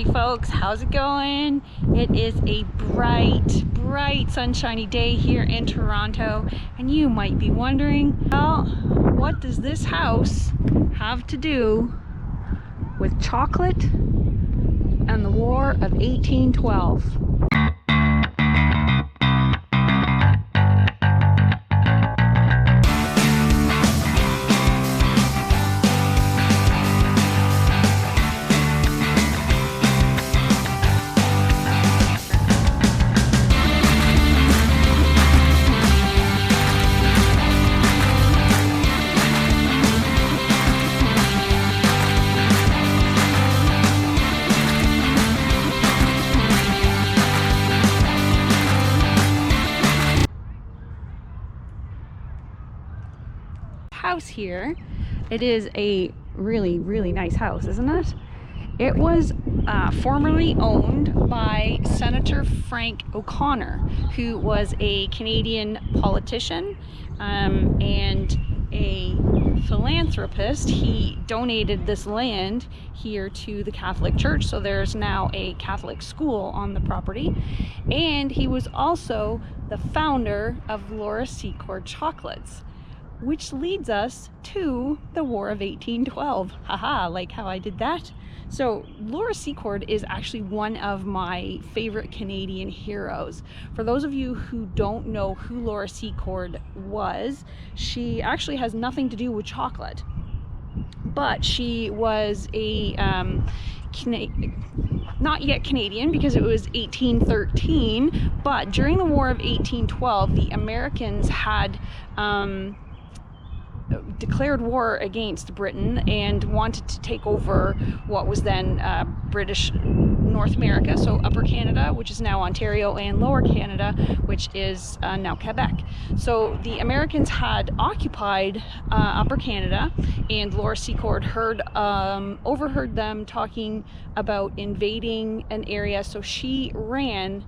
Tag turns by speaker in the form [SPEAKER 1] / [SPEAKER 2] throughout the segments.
[SPEAKER 1] Hey folks, how's it going? It is a bright sunshiny day here in Toronto, and you might be wondering, well, what does this house have to do with chocolate and the War of 1812? House here, it is a really nice house, isn't it? It was formerly owned by Senator Frank O'Connor, who was a Canadian politician and a philanthropist. He donated this land here to the Catholic Church, so there's now a Catholic school on the property, and he was also the founder of Laura Secord chocolates, which leads us to the War of 1812. Haha, like how I did that? So Laura Secord is actually one of my favorite Canadian heroes. For those of you who don't know who Laura Secord was, she actually has nothing to do with chocolate, but she was a not yet Canadian, because it was 1813, but during the War of 1812, the Americans had declared war against Britain and wanted to take over what was then British North America, so Upper Canada, which is now Ontario, and Lower Canada, which is now Quebec. So the Americans had occupied Upper Canada, and Laura Secord overheard them talking about invading an area, so she ran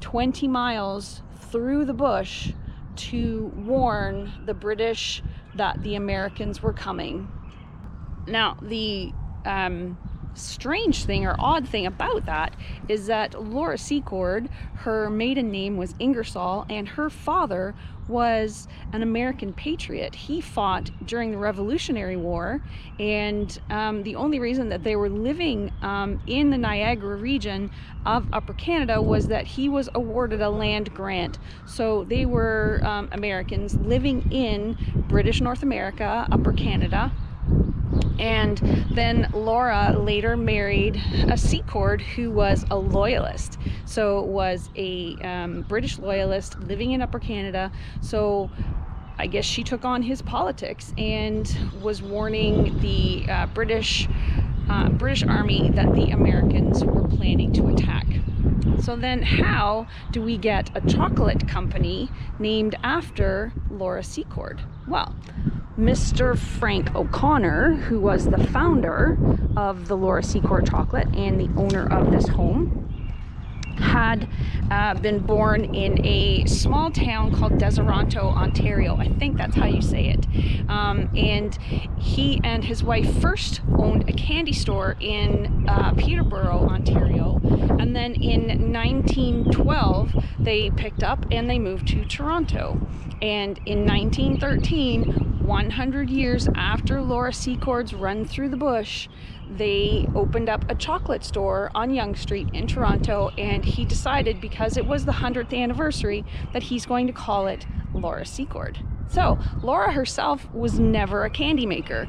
[SPEAKER 1] 20 miles through the bush to warn the British that the Americans were coming. Now, the strange thing or odd thing about that is that Laura Secord, her maiden name was Ingersoll, and her father was an American patriot. He fought during the Revolutionary War, and the only reason that they were living in the Niagara region of Upper Canada was that he was awarded a land grant. So they were Americans living in British North America, Upper Canada. And then Laura later married a Secord who was a loyalist, so was a British loyalist living in Upper Canada. So I guess she took on his politics and was warning the British Army that the Americans were planning to attack. So then how do we get a chocolate company named after Laura Secord? Well, Mr. Frank O'Connor, who was the founder of the Laura Secord chocolate and the owner of this home, had been born in a small town called Deseronto, Ontario. I think that's how you say it. And he and his wife first owned a candy store in Peterborough, Ontario. And then in 1912, they picked up and they moved to Toronto. And in 1913, 100 years after Laura Secord's run through the bush, they opened up a chocolate store on Yonge Street in Toronto, and he decided, because it was the 100th anniversary, that he's going to call it Laura Secord. So Laura herself was never a candy maker.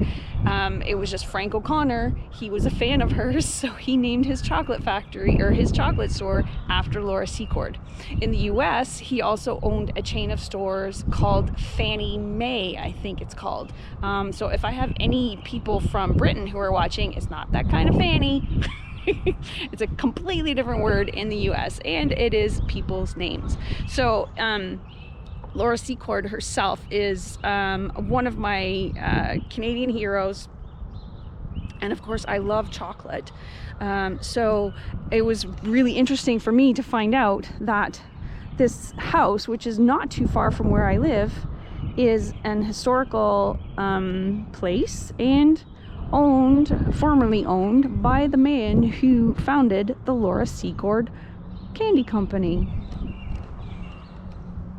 [SPEAKER 1] It was just Frank O'Connor. He was a fan of hers, so he named his chocolate factory, or his chocolate store, after Laura Secord. In the US, he also owned a chain of stores called Fannie Mae, I think it's called. So if I have any people from Britain who are watching, it's not that kind of Fannie. It's a completely different word in the US, and it is people's names. So Laura Secord herself is one of my Canadian heroes, and of course I love chocolate. So it was really interesting for me to find out that this house, which is not too far from where I live, is an historical place and formerly owned by the man who founded the Laura Secord Candy Company.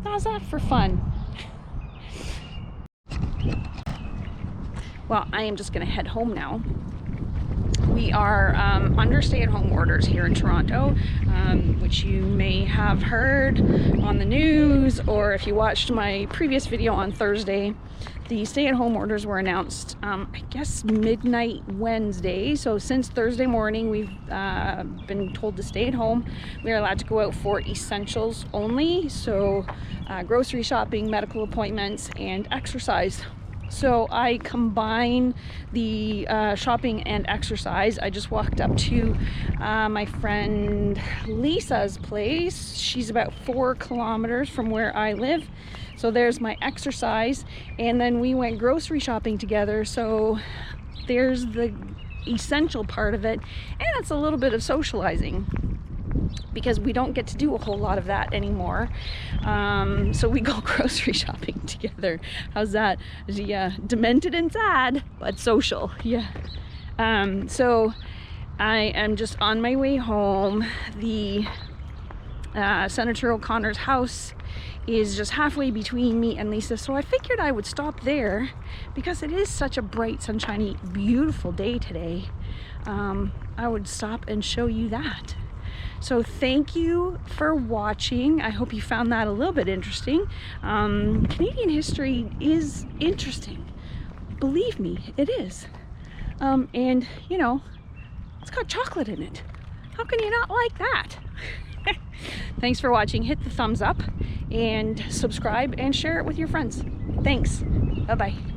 [SPEAKER 1] How's that for fun? Well, I am just going to head home now. We are under stay-at-home orders here in Toronto, which you may have heard on the news, or if you watched my previous video on Thursday. The stay-at-home orders were announced, I guess, midnight Wednesday. So since Thursday morning, we've been told to stay at home. We are allowed to go out for essentials only, so grocery shopping, medical appointments, and exercise. So I combine the shopping and exercise. I just walked up to my friend Lisa's place. She's about 4 kilometers from where I live. So there's my exercise. And then we went grocery shopping together. So there's the essential part of it. And it's a little bit of socializing, because we don't get to do a whole lot of that anymore. So we go grocery shopping together. How's that? Yeah, demented and sad, but social. Yeah. So I am just on my way home. The Senator O'Connor's house is just halfway between me and Lisa, so I figured I would stop there because it is such a bright, sunshiny, beautiful day today. I would stop and show you that. So thank you for watching. I hope you found that a little bit interesting. Canadian history is interesting. Believe me, it is. And, you know, it's got chocolate in it. How can you not like that? Thanks for watching. Hit the thumbs up and subscribe and share it with your friends. Thanks. Bye-bye.